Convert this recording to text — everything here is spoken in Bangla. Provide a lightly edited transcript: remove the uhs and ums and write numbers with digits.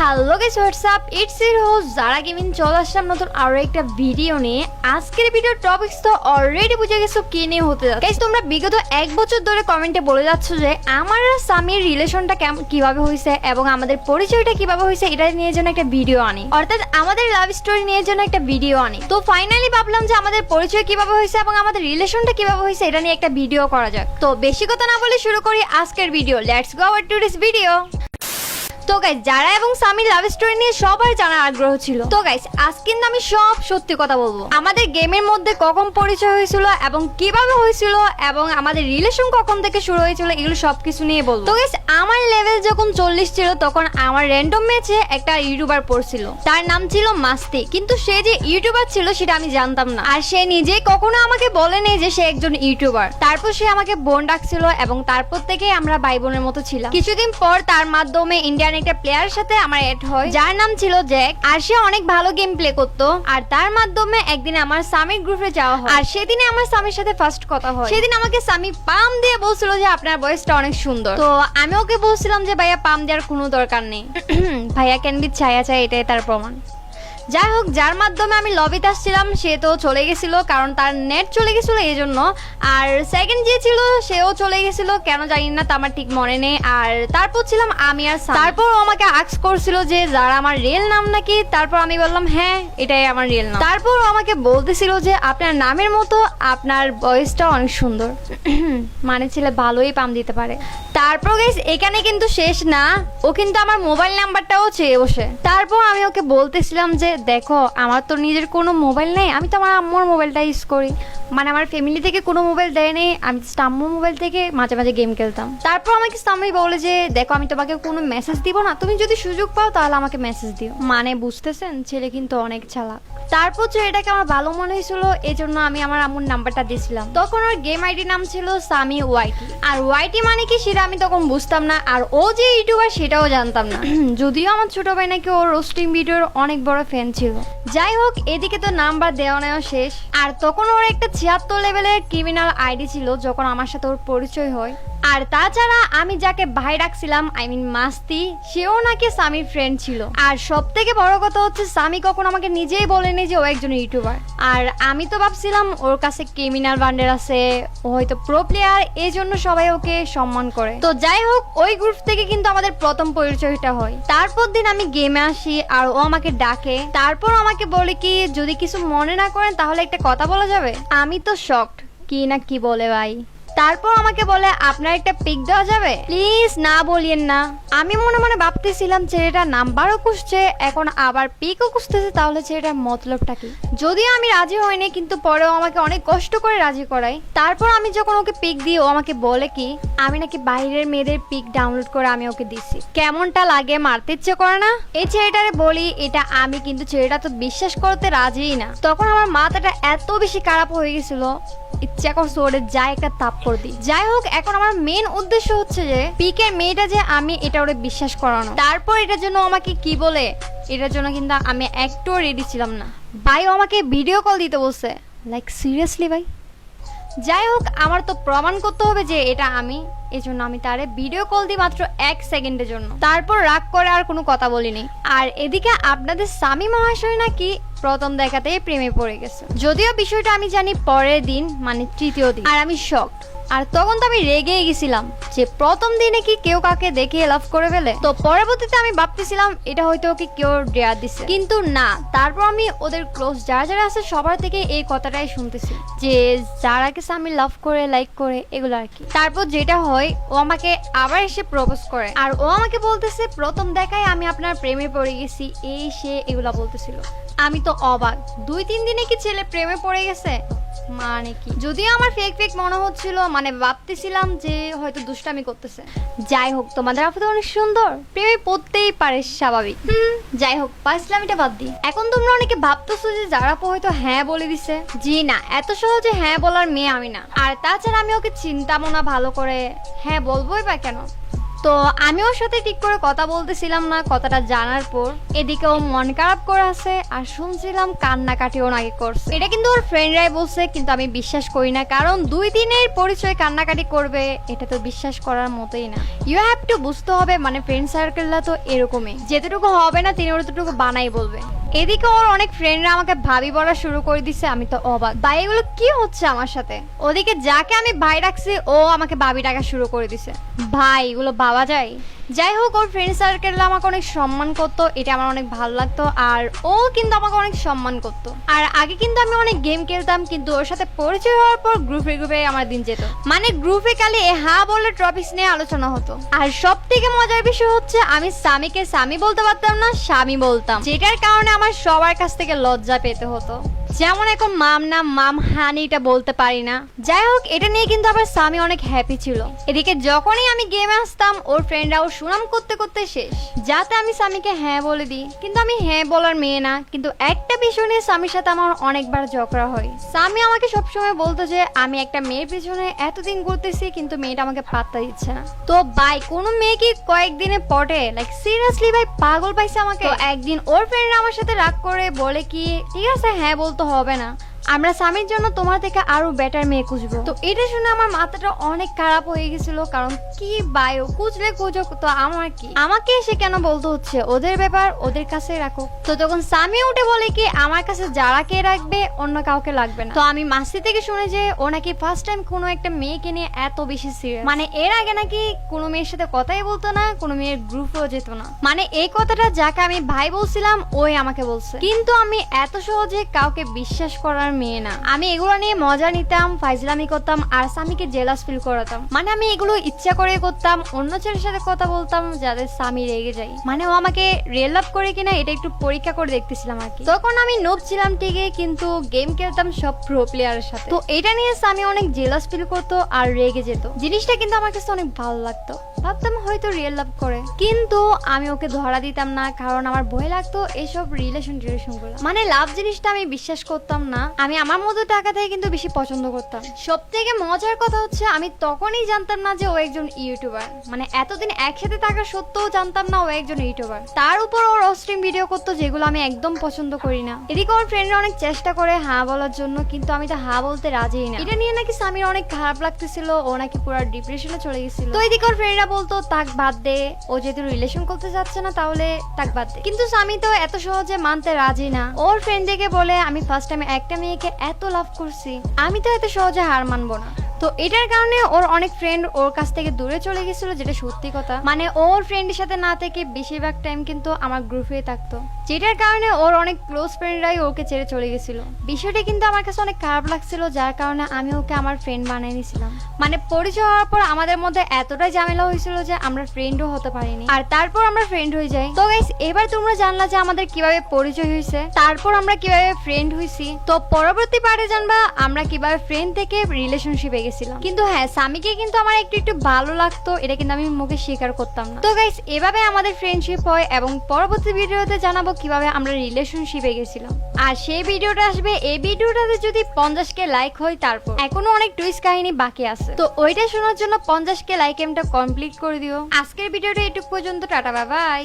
Hello guys, WhatsApp, it's your host যারা গেমিং। চলে আসলাম নতুন আরো একটা ভিডিও নিয়ে। আজকের ভিডিওর টপিকস তো অলরেডি বুঝে গেছো কি নিয়ে হতে যাচ্ছে। গাইস, তোমরা বিগত এক বছর ধরে কমেন্টে বলে যাচ্ছ যে আমার আর সামির রিলেশনটা কিভাবে হয়েছে এবং আমাদের পরিচয়টা কিভাবে হয়েছে, এটা নিয়ে যেন একটা ভিডিও আনি, অর্থাৎ আমাদের লাভ স্টোরি নিয়ে যেন একটা ভিডিও আনি। তো ফাইনালি ভাবলাম যে আমাদের পরিচয় কিভাবে হয়েছে এবং আমাদের রিলেশনটা কিভাবে হয়েছে এটা নিয়ে একটা ভিডিও করা যাক। তো বেশি কথা না বলে শুরু করি আজকের video. Let's go hour today's video. তো গাইস, যারা এবং সামির লাভ স্টোরি নিয়ে সবার জানার আগ্রহ ছিল, তো গাইস আজকে কিন্তু আমি সব সত্যি কথা বলবো। আমাদের গেমের মধ্যে কখন পরিচয় হয়েছিল এবং কিভাবে হয়েছিল এবং আমাদের রিলেশন কখন থেকে শুরু হয়েছিল, এগুলো সবকিছু নিয়ে বলবো। তো গাইস, আমার লেভেল যখন 40 ছিল তখন আমার র্যান্ডম ম্যাচে একটা ইউটিউবার পড়ছিল, তার নাম ছিল মাস্তি। কিন্তু সে যে ইউটিউবার ছিল সেটা আমি জানতাম না, আর সে নিজে কখনো আমাকে বলেনি যে সে একজন ইউটিউবার। তারপর সে আমাকে বোন ডাকছিল এবং তারপর থেকে আমরা ভাই বোনের মতো ছিলাম। কিছুদিন পর তার মাধ্যমে ইন্ডিয়ান একটা প্লেয়ারের সাথে আমার এড হয়, যার নাম ছিল জ্যাক, আর সে অনেক ভালো গেম প্লে করতো। আর তার মাধ্যমে একদিন আমার সামির গ্রুপে যাওয়া হয়, আর সেদিনে আমার সামির সাথে ফার্স্ট কথা হয়। সেদিন আমাকে সামি পাম দিয়ে বলছিল যে আপনার ভয়েসটা অনেক সুন্দর। তো আমি ওকে বলছিলাম যে ভাইয়া পাম দেওয়ার কোনো দরকার নেই, ভাইয়া ক্যান বি ছায়া চাই, এটাই তার প্রমাণ। যাই হোক, যার মাধ্যমে আমি লবিতে আসছিলাম সে তো চলে গেছিল, কারণ তার নেট চলে গেছিল এই জন্য। আর সেকেন্ড যে ছিল সেও চলে গেছিল, কেন জানি না, তা আমার ঠিক মনে নেই। আর তারপর ছিলাম আমি আর সামি। তারপর ও আমাকে আস্ক করছিল যে যারা আমার রিয়েল নাম নাকি। তারপর আমি বললাম হ্যাঁ, এটাই আমার রিয়েল নাম। তারপর ও আমাকে বলতেছিল যে আপনার নামের মতো আপনার ভয়েসটা অনেক সুন্দর, মানে ছেলে ভালোই পাম দিতে পারে। তারপর গাইস, এখানে কিন্তু শেষ না, ও কিন্তু আমার মোবাইল নাম্বারটাও চেয়ে বসে। তারপর আমি ওকে বলতেছিলাম যে দেখো, আমার তো নিজের কোনো মোবাইল নেই, আমি তো আমার আম্মুর মোবাইলটা ইউজ করি, মানে আমার ফ্যামিলি থেকে কোনো মোবাইল দেয়নি, আমি আম্মুর মোবাইল থেকে মাঝে মাঝে গেম খেলতাম। তারপর আমাকে সামি বলে যে দেখো, আমি তোমাকে কোনো মেসেজ দিব না, তুমি যদি সুযোগ পাও তাহলে আমাকে মেসেজ দিও। মানে বুঝতেছেন, ছেলে কিন্তু অনেক চালাক। তারপর ছেলেটাকে আমার ভালো মনে হয়েছিল, এই জন্য আমি আমার আম্মুর নাম্বারটা দিয়েছিলাম। তখন ওর গেম আইডি নাম ছিল সামি ওয়াইটি, আর ওয়াইটি মানে কি সেটা আমি তখন বুঝতাম না, আর ও যে ইউটিউবার সেটাও জানতাম না। যদিও আমার ছোট ভাই নাকি ওর রোস্টিং ভিডিওর অনেক বড় ফ্যান ছিল। যাই হোক, এদিকে তো নাম্বার দেওয়া নেওয়া শেষ, আর তখন ওর একটা 76 লেভেলের ক্রিমিনাল আইডি ছিল যখন আমার সাথে ওর পরিচয় হয়। আর তাছাড়া আমি যাকে ভাই রাখছিলাম, আই মিন মাস্তি, সেও নাকি সামির ফ্রেন্ড ছিল। আর সব থেকে বড় কথা হচ্ছে, সামি কখন আমাকে নিজেই বলেনি যে ও একজন ইউটিউবার। আর আমি তো ভাবছিলাম ওর কাছে ক্রিমিনাল বান্ডেল আছে, ও হয়তো প্রো প্লেয়ার, এই জন্য সবাই ওকে সম্মান করে। তো যাই হোক, ওই গ্রুপ থেকে কিন্তু আমাদের প্রথম পরিচয়টা হয়। তারপর দিন আমি গেমে আসি আর ও আমাকে ডাকে। তারপর আমাকে বলে কি যদি কিছু মনে না করেন তাহলে একটা কথা বলা যাবে। আমি তো শকড, কি না কি বলে ভাই। তারপর আমাকে বলে আপনার একটা পিক দেওয়া যাবে, প্লিজ না বলিয়েন না। আমি মনে মনে ভাবতেছিলাম ছেলেটা নাম্বারও খুঁজছে, এখন আবার পিকও খুঁজতেছে, তাহলে ছেলেটার মতলবটা কি। যদিও আমি রাজি হইনি, কিন্তু পরেও আমাকে অনেক কষ্ট করে রাজি করাই। তারপর আমি যখন ওকে পিক দিই, ও আমাকে বলে কি আমি নাকি বাইরের মেয়েদের পিক ডাউনলোড করে আমি ওকে দিচ্ছি, কেমনটা লাগে, মারতে ইচ্ছে করে না। এই ছেলেটারে বলি এটা আমি, কিন্তু ছেলেটা তো বিশ্বাস করতে রাজিই না। তখন আমার মাথাটা এত বেশি খারাপ হয়ে গেছিল, ইচ্ছা করছে ওরে যাই একটা তাপ করে দিই। যাই হোক, এখন আমার মেন উদ্দেশ্য হচ্ছে যে পিকের মেয়েটা যে আমি, এটা ওরে বিশ্বাস করানো। তারপর এটার জন্য আমাকে কি বলে, এটার জন্য কিন্তু আমি একটু রেডি ছিলাম না ভাই। ও আমাকে ভিডিও কল দিতে বলছে, লাইক সিরিয়াসলি ভাই। যাই হোক, আমার তো প্রমাণ করতে হবে যে এটা আমি, এই জন্য আমি তারে ভিডিও কল দিই মাত্র 1 সেকেন্ডের জন্য। তারপর রাগ করে আর কোনো কথা বলিনি। আর এদিকে আপনাদের সামি মহাশয় নাকি প্রথম দেখাতেই প্রেমে পড়ে গেছে, যদিও বিষয়টা আমি জানি পরের দিন, মানে তৃতীয় দিন। আর আমি শকড। আর তখন তো আমি রেগেই গেছিলাম যে প্রথম দিনে কি কেউ কাকে দেখে লাভ করে ফেলে। তো পরবর্তীতে আমি ভাবতেছিলাম এটা হয়তো ওকে কেউ ডেয়ার দিছে, কিন্তু না। তারপর আমি ওদের ক্লোজ যারা যারা আছে সবার থেকে এই কথাটাই শুনতেছি যে যারাকে আমি লাভ করে, লাইক করে, এগুলো আর কি। তারপর যেটা হয়, ও আমাকে আবার এসে প্রপোজ করে, আর ও আমাকে বলতেছে প্রথম দেখায় আমি আপনার প্রেমে পড়ে গেছি, এই সে এগুলা বলতেছিল। আমি তো অবাক, 2-3 দিনে কি ছেলে প্রেমে পড়ে গেছে, মানে কি। যদিও আমার ফেক ফেক মনে হচ্ছিল, মানে ভাবতেছিলাম যে হয়তো দুষ্টামি করতেছে। যাই হোক, তোমাদের আপু তো অনেক সুন্দর, প্রেমে পড়তেই পারে, স্বাভাবিক। যাই হোক, পাইসলামিটা বাদ দিই। এখন তোমরা অনেকে ভাবতেছো যে যারা আপু হয়তো হ্যাঁ বলে দিছে। জি না, এত সহজে হ্যাঁ বলার মেয়ে আমি না। আর তাছাড়া আমি ওকে চিন্তামো না ভালো করে, হ্যাঁ বলবোই বা কেন। তো আমি ওর সাথে ঠিক করে কথা বলতেছিলাম না কথাটা জানার পর। এদিকে ও মন খারাপ করে আছে আর শুনছিলাম কান্নাকাটিও নাকি করছে। এটা কিন্তু ওর ফ্রেন্ডরাই বলছে, কিন্তু আমি বিশ্বাস করি না, কারণ 2 দিনের পরিচয় কান্নাকাটি করবে এটা তো বিশ্বাস করার মতোই না। ইউ হ্যাভ টু বুঝতে হবে, মানে ফ্রেন্ড সার্কেলটা তো এরকমই, যেতটুকু হবে না তিনি ওতটুকু বানাই বলবে। এদিকে ওর অনেক ফ্রেন্ডরা আমাকে ভাবি বলা শুরু করে দিছে, আমি তো অবাক, ভাই এগুলো কি হচ্ছে আমার সাথে। ওদিকে যাকে আমি ভাই ডাকছি ও আমাকে ভাবি ডাকা শুরু করে দিছে। ভাই এগুলো ভাবা যায়? যাই হোক, ওর ফ্রেন্ড সার্কেলরা আমাকে অনেক সম্মান করতো, এটা আমার অনেক ভালো লাগতো, আর ও কিন্তু আমাকে অনেক সম্মান করতো। আর আগে কিন্তু আমি অনেক গেম খেলতাম, কিন্তু ওর সাথে পরিচয় হওয়ার পর গ্রুপে গ্রুপে আমার দিন যেত, মানে গ্রুপে খালি হ্যাঁ বলে টপিকস নিয়ে আলোচনা হতো। আর সব থেকে মজার বিষয় হচ্ছে আমি সামিকে সামি বলতে পারতাম না, স্বামী বলতাম, যেটার কারণে আমার সবার কাছ থেকে লজ্জা পেতে হতো। যেমন এখন মাম না মাম হানি এটা বলতে পারি না। যাই হোক, এটা নিয়ে কিন্তু আবার সামি অনেক হ্যাপি ছিল। এদিকে যখনই আমি গেমে আসতাম ওর ফ্রেন্ডরাও সুনাম করতে করতে শেষ, যাতে আমি সামিকে হ্যাঁ বলে দিই, কিন্তু আমি হ্যাঁ বলার মেয়ে না। কিন্তু একটা বিষয় নিয়ে সামির সাথে আমার অনেকবার ঝগড়া হয়। সামি আমাকে সবসময় বলতো যে আমি একটা মেয়ের পিছনে এতদিন ঘুরতেছি, কিন্তু মেয়েটা আমাকে পাত্তা দিচ্ছে না। তো ভাই কোনো মেয়ে কি কয়েকদিনে পটে? লাইক সিরিয়াসলি ভাই পাগল পাইছে আমাকে। তো একদিন ওর ফ্রেন্ডরা আমার সাথে রাগ করে বলে কি, ঠিক আছে হ্যাঁ বলতে হবে না, আমরা স্বামীর জন্য তোমার থেকে আরো বেটার মেয়ে খুঁজবো। তো এটা শুনে আমার মাথাটা অনেক খারাপ হয়ে গেছিল, কারণ কি বায়ো খুঁজলে খুঁজো, তো আমার কি, আমাকে এসে কেন বলতে হচ্ছে? ওদের ব্যাপার ওদের কাছে রাখো। তো তখন স্বামী উঠে বলে কি আমার কাছে যারা কে রাখবে অন্য কাউকে লাগবে না। তো আমি মাসি থেকে শুনে যে ও নাকি ফার্স্ট টাইম কোনো একটা মেয়েকে নিয়ে এত বেশি সিরিয়াস, মানে এর আগে নাকি কোনো মেয়ের সাথে কথাই বলতো না, কোনো মেয়ের গ্রুপেও যেত না। মানে এই কথাটা যাকে আমি ভাই বলছিলাম ওই আমাকে বলছে, কিন্তু আমি এত সহজে কাউকে বিশ্বাস করার মেয়ে না। আমি এগুলো নিয়ে মজা নিতাম, ফাইজলামি করতাম, আর স্বামীকে জেলাস ফিল করাতাম। মানে আমি এগুলো ইচ্ছা করে করতাম, অন্য ছেলের সাথে কথা বলতাম যাদের স্বামী রেগে যায়, মানে ও আমাকে রিয়েল লাভ করে কিনা এটা একটু পরীক্ষা করে দেখতেছিলাম আর কি। তখন আমি নোব ছিলাম ঠিকই, কিন্তু গেম খেলতাম সব প্রো প্লেয়ারের সাথে। তো এটা নিয়ে স্বামী অনেক জেলাস ফিল করতো আর রেগে যেত। জিনিসটা কিন্তু আমার কাছে অনেক ভালো লাগতো, ভাবতাম হয়তো রিয়েল লাভ করে, কিন্তু আমি ওকে ধরা দিতাম না, কারণ আমার ভয় লাগতো এসব রিলেশন গুলো। মানে লাভ জিনিসটা আমি বিশ্বাস করতাম না। আমি আমার মতো টাকা থেকে কিন্তু বেশি পছন্দ করতাম। সব থেকে মজার কথা হচ্ছে আমি তখনই জানতাম না যে ও একজন ইউটিউবার, মানে এতদিন একসাথে থাকা সত্ত্বেও জানতাম না ও একজন ইউটিউবার। তার উপর ওর অস্ট্রিম ভিডিও করতো, যেগুলো আমি একদম পছন্দ করি না। এদিকে ওর ফ্রেন্ডরা অনেক চেষ্টা করে হ্যাঁ বলার জন্য, কিন্তু আমি তো হ্যাঁ বলতে রাজি না। এটা নিয়ে নাকি স্বামীর অনেক খারাপ লাগতেছিল, ও নাকি পুরো ডিপ্রেশনে চলে গেছিল। তো এদিকে ওর ফ্রেন্ডরা বলতো তাক বাদ দে, ও যেহেতু রিলেশন করতে যাচ্ছে না তাহলে তাক বাদ দে, কিন্তু স্বামী তো এত সহজে মানতে রাজি না। ওর ফ্রেন্ড দেখে বলে আমি ফার্স্ট টাইম একটা মেয়েকে এত লাভ করছি, আমি তো এত সহজে হার মানবো না। তো এটার কারণে ওর অনেক ফ্রেন্ড ওর কাছ থেকে দূরে চলে গেছিল, যেটা সত্যি কথা। মানে ওর ফ্রেন্ডের সাথে না থেকে বেশিরভাগ টাইম কিন্তু আমার গ্রুপে থাকতো, যেটার কারণে ওর অনেক ক্লোজ ফ্রেন্ডরাই ওকে ছেড়ে চলে গেছিল। বিষয়টা কিন্তু আমার কাছে অনেক খারাপ লাগছিল, যার কারণে আমি ওকে আমার ফ্রেন্ড বানিয়ে নিয়েছিলাম। মানে পরিচয় হওয়ার পর আমাদের মধ্যে এতটাই ঝামেলা হয়েছিল যে আমরা ফ্রেন্ডও হতে পারিনি, আর তারপর আমরা ফ্রেন্ড হয়ে যাই। তো গাইস, এবার তোমরা জানলা যে আমাদের কিভাবে পরিচয় হয়েছে, তারপর আমরা কিভাবে ফ্রেন্ড হয়েছি। তো পরবর্তী পার্টে জানবা আমরা কিভাবে ফ্রেন্ড থেকে রিলেশনশিপে গেছিলাম। কিন্তু হ্যাঁ, স্বামীকে কিন্তু আমার একটু একটু ভালো লাগতো, এটা কিন্তু আমি মুখে স্বীকার করতাম না। তো গাইস, এভাবে আমাদের ফ্রেন্ডশিপ হয়, এবং পরবর্তী ভিডিওতে জানাবো কিভাবে আমরা রিলেশনশিপে গেছিলাম। আর সেই ভিডিওটা আসবে, এই ভিডিওটাতে যদি 50K লাইক হয়, তারপর এখনো অনেক টুইস্ট কাহিনী বাকি আছে, তো ওইটা শোনার জন্য 50K লাইক এমটা কমপ্লিট করে দিও। আজকের ভিডিওটা এটুকু পর্যন্ত, টাটা বাই বাই।